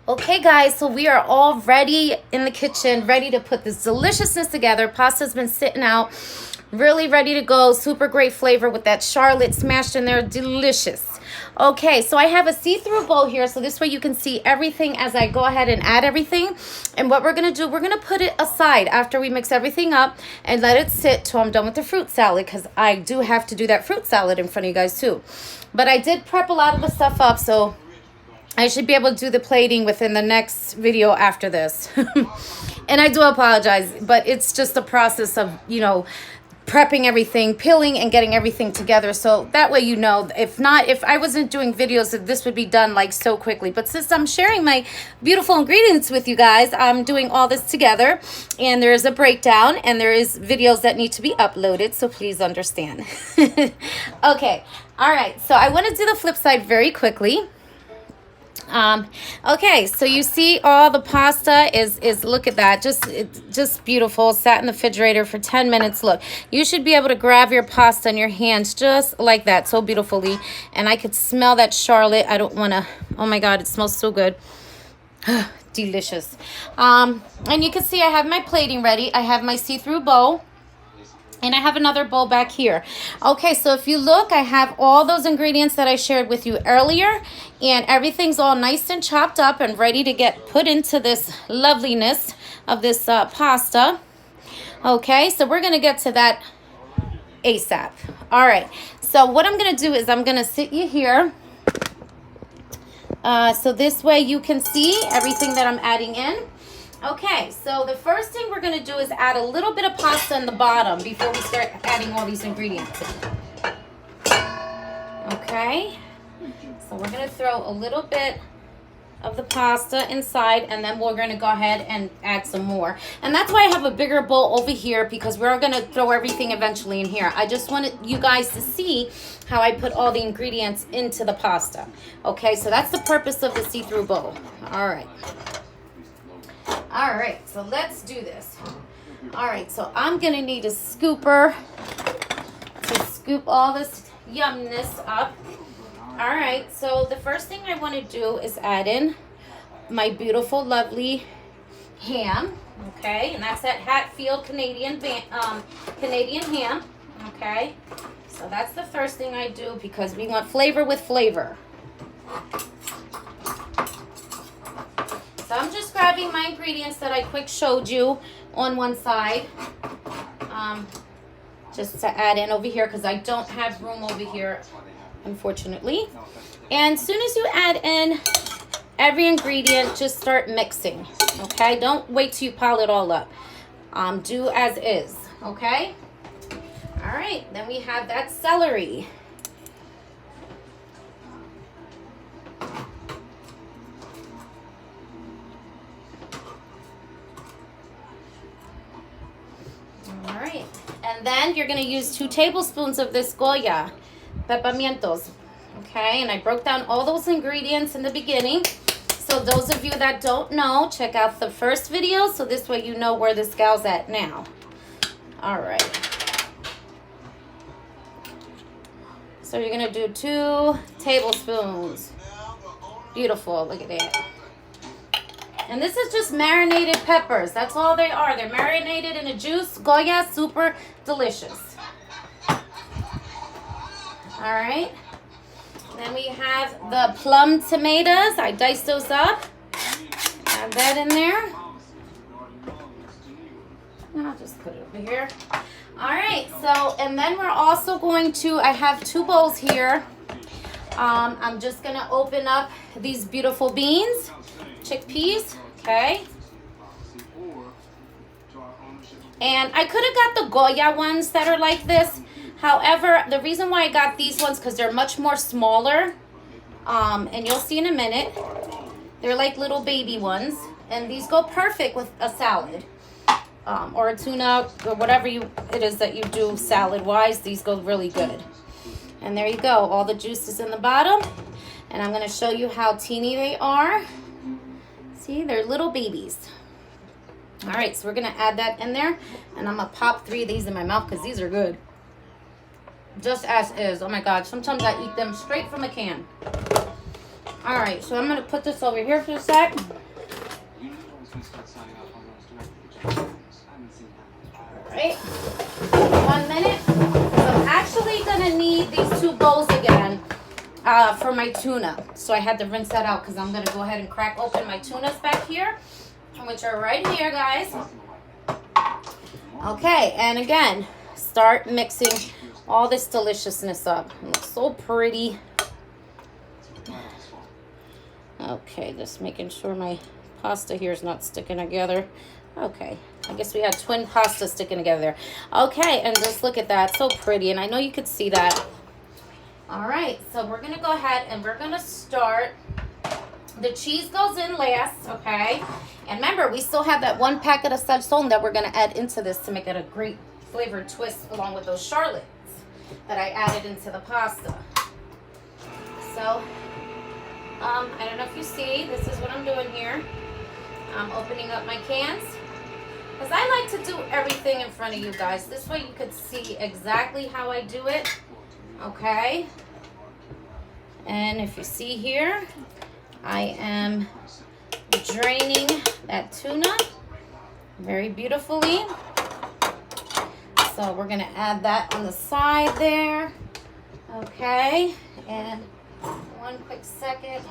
Okay guys, so we are all ready in the kitchen, ready to put this deliciousness together. Pasta's been sitting out, really ready to go. Super great flavor with that Charlotte smashed in there, delicious. Okay, so I have a see-through bowl here, so this way you can see everything as I go ahead and add everything. And what we're gonna do, we're gonna put it aside after we mix everything up and let it sit till I'm done with the fruit salad, because I do have to do that fruit salad in front of you guys too. But I did prep a lot of the stuff up, so I should be able to do the plating within the next video after this. And I do apologize, but it's just the process of, you know, prepping everything, peeling and getting everything together. So that way, you know, if I wasn't doing videos, this would be done like so quickly. But since I'm sharing my beautiful ingredients with you guys, I'm doing all this together. And there is a breakdown and there is videos that need to be uploaded. So please understand. Okay. All right. So I want to do the flip side very quickly. Okay, so you see all the pasta is look at that, just beautiful. Sat in the refrigerator for 10 minutes. Look, you should be able to grab your pasta in your hands just like that, so beautifully. And I could smell that Charlotte. I don't want to, oh my God, it smells so good. Delicious. And you can see I have my plating ready. I have my see-through bowl. And I have another bowl back here. Okay, so if you look, I have all those ingredients that I shared with you earlier. And everything's all nice and chopped up and ready to get put into this loveliness of this pasta. Okay, so we're going to get to that ASAP. All right, so what I'm going to do is I'm going to sit you here. So this way you can see everything that I'm adding in. Okay, so the first thing we're going to do is add a little bit of pasta in the bottom before we start adding all these ingredients. Okay, so we're going to throw a little bit of the pasta inside, and then we're going to go ahead and add some more. And that's why I have a bigger bowl over here, because we're going to throw everything eventually in here. I just wanted you guys to see how I put all the ingredients into the pasta. Okay, so that's the purpose of the see-through bowl. All right. All right, so let's do this. All right, so I'm going to need a scooper to scoop all this yumness up. All right, so the first thing I want to do is add in my beautiful, lovely ham. Okay, and that's that Hatfield Canadian ham. Okay, so that's the first thing I do because we want flavor with flavor. So I'm just grabbing my ingredients that I quick showed you on one side, just to add in over here because I don't have room over here, unfortunately. And as soon as you add in every ingredient, just start mixing, okay? Don't wait till you pile it all up. Do as is, okay? All right, then we have that celery. And then you're going to use 2 tablespoons of this Goya peppermientos. Okay, and I broke down all those ingredients in the beginning. So those of you that don't know, check out the first video. So this way you know where this gal's at now. All right. So you're going to do 2 tablespoons. Beautiful. Look at that. And this is just marinated peppers. That's all they are. They're marinated in a juice. Goya, super delicious. All right. Then we have the plum tomatoes. I diced those up. Add that in there. I'll just put it over here. All right. So, and then we're also going to, I have 2 bowls here. I'm just going to open up these beautiful beans. Chickpeas, okay. And I could have got the Goya ones that are like this. However, the reason why I got these ones because they're much more smaller. And you'll see in a minute. They're like little baby ones. And these go perfect with a salad. Or a tuna or whatever it is that you do salad-wise. These go really good. And there you go. All the juice is in the bottom. And I'm going to show you how teeny they are. See, they're little babies. All right, so we're going to add that in there. And I'm going to pop 3 of these in my mouth because these are good. Just as is. Oh, my God. Sometimes I eat them straight from a can. All right, so I'm going to put this over here for a sec. All right, 1 minute. So I'm actually going to need these 2 bowls again for my tuna. So I had to rinse that out because I'm going to go ahead and crack open my tunas back here, which are right here, guys. Okay, and again, start mixing all this deliciousness up. It looks so pretty. Okay, just making sure my pasta here is not sticking together. Okay, I guess we had twin pasta sticking together there. Okay, and just look at that, so pretty, and I know you could see that. All right, so we're gonna go ahead and we're gonna start. The cheese goes in last, okay? And remember, we still have that 1 packet of sazon that we're gonna add into this to make it a great flavored twist along with those charlottes that I added into the pasta. So, I don't know if you see, this is what I'm doing here. I'm opening up my cans. Because I like to do everything in front of you guys. This way you could see exactly how I do it. Okay? And if you see here, I am draining that tuna very beautifully. So we're going to add that on the side there. Okay? And 1 quick second.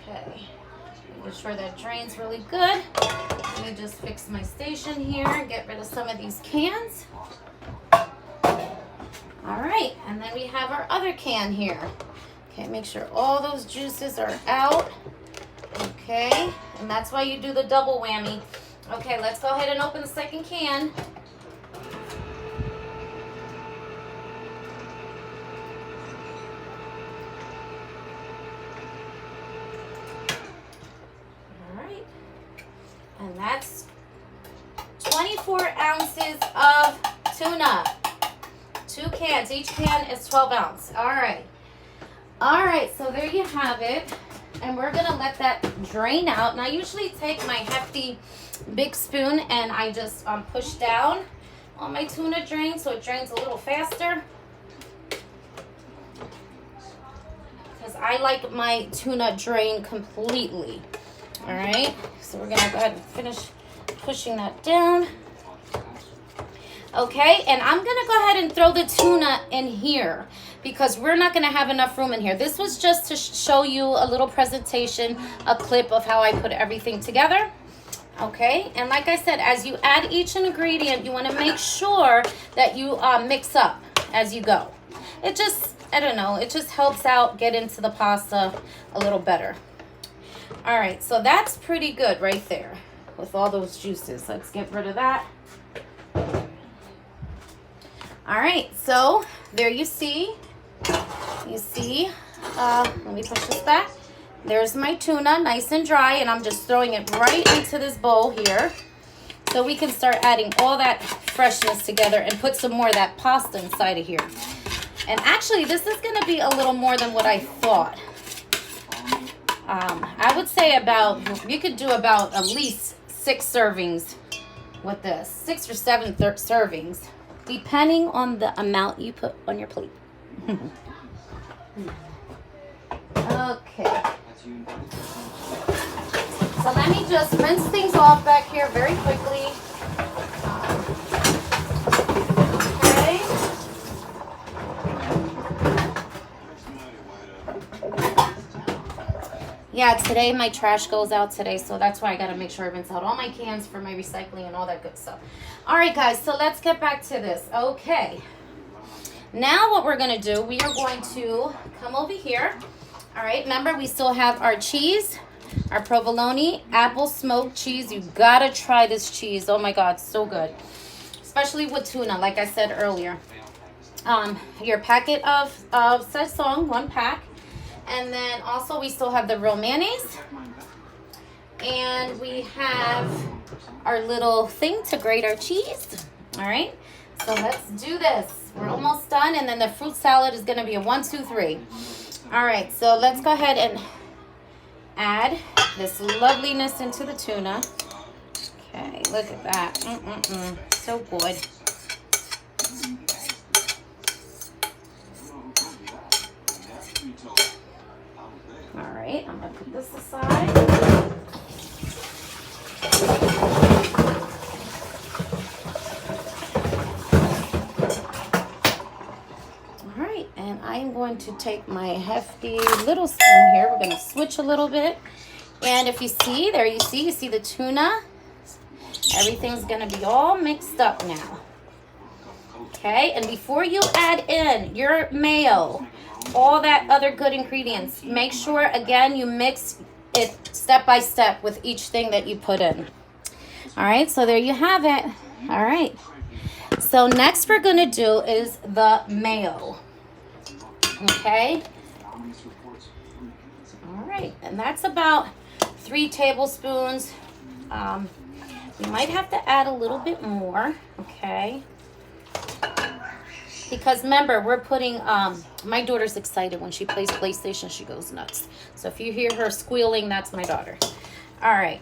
Okay. Making sure that drains really good. Let me just fix my station here and get rid of some of these cans. All right, and then we have our other can here. Okay, make sure all those juices are out. Okay, and that's why you do the double whammy. Okay, let's go ahead and open the second can. And that's 24 ounces of tuna. 2 cans. Each can is 12 ounce. All right. All right, so there you have it. And we're going to let that drain out. And I usually take my hefty big spoon and I just push down on my tuna drain so it drains a little faster. Because I like my tuna drain completely. All right, so we're gonna go ahead and finish pushing that down. Okay, and I'm gonna go ahead and throw the tuna in here because we're not gonna have enough room in here. This was just to show you a little presentation, a clip of how I put everything together. Okay, and like I said, as you add each ingredient, you wanna make sure that you mix up as you go. It just, I don't know, it just helps out get into the pasta a little better. All right, so that's pretty good right there with all those juices. Let's get rid of that. All right, so there you see, let me push this back. There's my tuna, nice and dry, and I'm just throwing it right into this bowl here so we can start adding all that freshness together and put some more of that pasta inside of here. And actually, this is gonna be a little more than what I thought. I would say you could do about at least 6 servings with this. 6 or 7 servings, depending on the amount you put on your plate. Okay. So let me just rinse things off back here very quickly. Okay. Yeah, today my trash goes out today, so that's why I got to make sure I rinse out all my cans for my recycling and all that good stuff. All right, guys, so let's get back to this. Okay. Now what we're going to do, we are going to come over here. All right, remember we still have our cheese, our provolone, apple smoked cheese. You got to try this cheese. Oh, my God, so good. Especially with tuna, like I said earlier. Your packet of sazon, 1 pack. And then also we still have the real mayonnaise. And we have our little thing to grate our cheese. All right, so let's do this. We're almost done. And then the fruit salad is going to be a 1, 2, 3. All right, so let's go ahead and add this loveliness into the tuna. Okay, look at that. So good. right, I'm gonna put this aside. And I'm going to take my hefty little spoon here. We're going to switch a little bit. And if you see, there you see the tuna. Everything's going to be all mixed up now. Okay, and before you add in your mayo, all that other good ingredients, make sure, again, you mix it step by step with each thing that you put in. All right, so there you have it. All right. So next we're going to do is the mayo. Okay. All right, and that's about 3 tablespoons. You might have to add a little bit more, okay? Because remember, we're putting, my daughter's excited when she plays PlayStation, she goes nuts. So if you hear her squealing, that's my daughter. All right.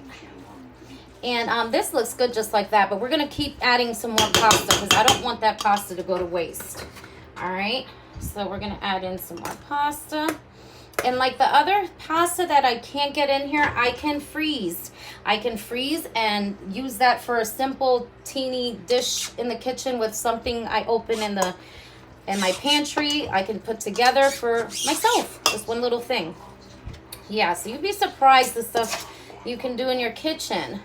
And this looks good just like that, but we're going to keep adding some more pasta because I don't want that pasta to go to waste. All right. So we're going to add in some more pasta. And like the other pasta that I can't get in here, I can freeze. I can freeze and use that for a simple teeny dish in the kitchen with something I open in my pantry. I can put together for myself. Just one little thing. Yeah, so you'd be surprised the stuff you can do in your kitchen.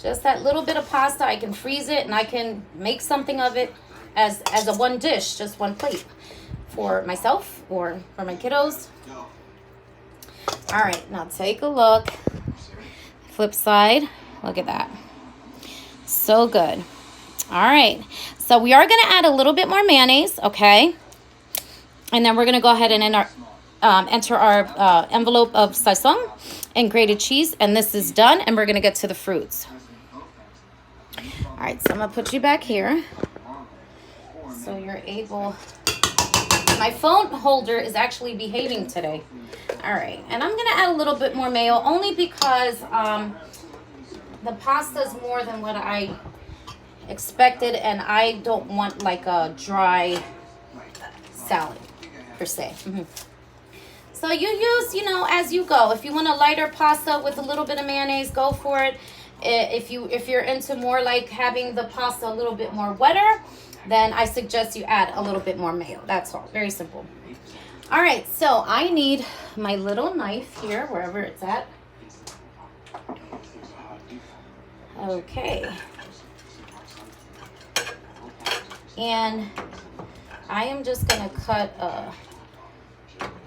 Just that little bit of pasta, I can freeze it and I can make something of it as a one dish, just one plate for myself or for my kiddos. All right, now take a look. Flip side. Look at that. So good. All right, so we are going to add a little bit more mayonnaise, okay? And then we're going to go ahead and enter our envelope of sazon and grated cheese. And this is done, and we're going to get to the fruits. All right, so I'm going to put you back here so you're able... My phone holder is actually behaving today. All right, and I'm going to add a little bit more mayo only because the pasta is more than what I expected, and I don't want like a dry salad per se. So you use, as you go. If you want a lighter pasta with a little bit of mayonnaise, go for it. If you're into more like having the pasta a little bit more wetter, then I suggest you add a little bit more mayo. That's all. Very simple. All right, so I need my little knife here, wherever it's at. Okay. And I am just going to cut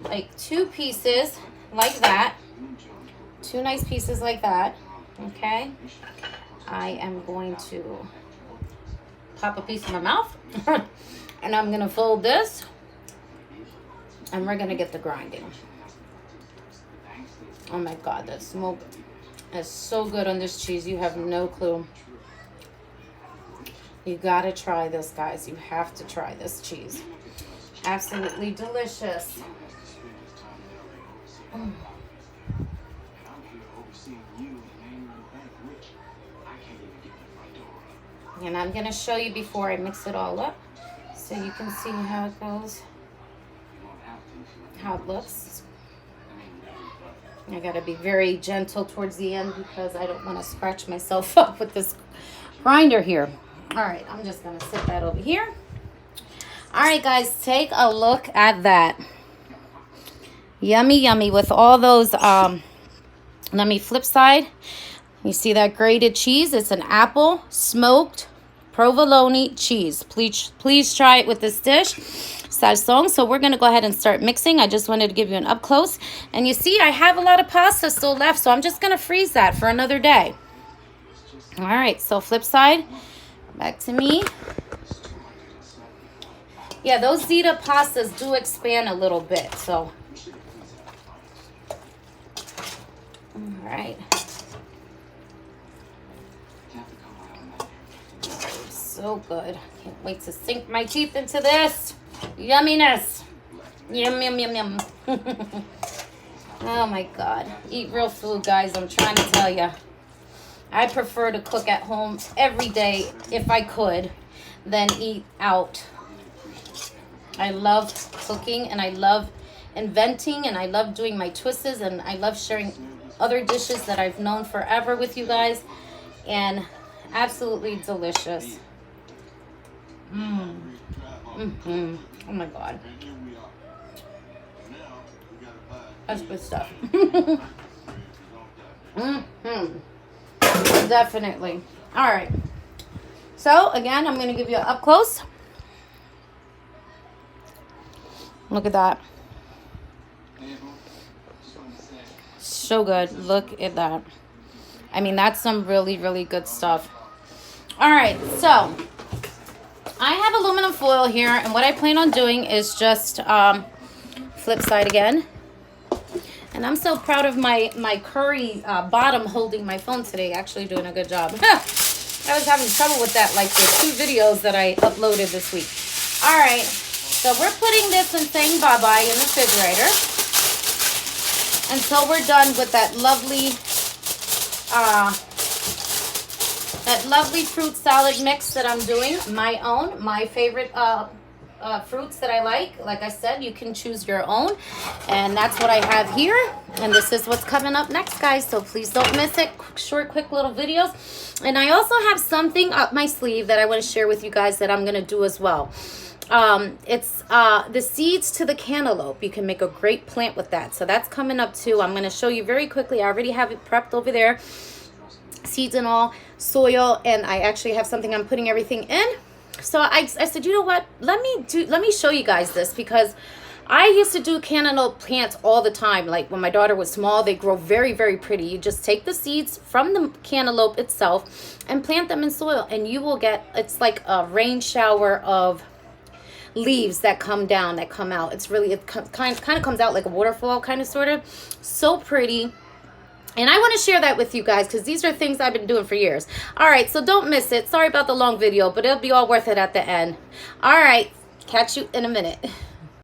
like 2 pieces like that. 2 nice pieces like that. Okay. I am going to pop a piece in my mouth. And I'm going to fold this. And we're going to get the grinding. Oh my God, that smoke is so good on this cheese. You have no clue. You got to try this, guys. You have to try this cheese. Absolutely delicious. And I'm going to show you before I mix it all up so you can see how it goes, how it looks. I got to be very gentle towards the end because I don't want to scratch myself up with this grinder here. All right, I'm just going to sit that over here. All right, guys, take a look at that. Yummy, yummy with all those, let me flip side. You see that grated cheese? It's an apple smoked provolone cheese. Please try it with this dish. Sazon. So we're going to go ahead and start mixing. I just wanted to give you an up close. And you see, I have a lot of pasta still left, so I'm just going to freeze that for another day. All right, so flip side. Back to me. Yeah, those Zeta pastas do expand a little bit, so. All right. So good. Can't wait to sink my teeth into this. Yumminess. Yum, yum, yum, yum. Oh my God. Eat real food, guys. I'm trying to tell you. I prefer to cook at home every day if I could than eat out. I love cooking and I love inventing, and I love doing my twists, and I love sharing other dishes that I've known forever with you guys, and absolutely delicious. Oh my God. That's good stuff. Definitely. All right. So again, I'm going to give you an up close. Look at that. So good. Look at that. I mean, that's some really, really good stuff. All right. So I have aluminum foil here, and what I plan on doing is just flip side again. And I'm so proud of my curry bottom holding my phone today, actually doing a good job. I was having trouble with that, like the 2 videos that I uploaded this week. All right, so we're putting this and saying bye-bye in the refrigerator until we're done with that lovely fruit salad mix that I'm doing, my favorite fruits that I like. Like I said, you can choose your own, and that's what I have here, and this is what's coming up next, guys, so please don't miss it. Short, quick little videos. And I also have something up my sleeve that I want to share with you guys that I'm going to do as well. It's the seeds to the cantaloupe. You can make a great plant with that, so that's coming up too. I'm going to show you very quickly. I already have it prepped over there, seeds and all, soil, and I actually have something I'm putting everything in. So I said, you know what, let me show you guys this, because I used to do cantaloupe plants all the time. Like when my daughter was small, they grow very, very pretty. You just take the seeds from the cantaloupe itself and plant them in soil, and you will get, it's like a rain shower of leaves that come down, that come out. It's really, it kind of comes out like a waterfall, kind of, sort of. So pretty. And I want to share that with you guys, because these are things I've been doing for years. All right, so don't miss it. Sorry about the long video, but it'll be all worth it at the end. All right, catch you in a minute.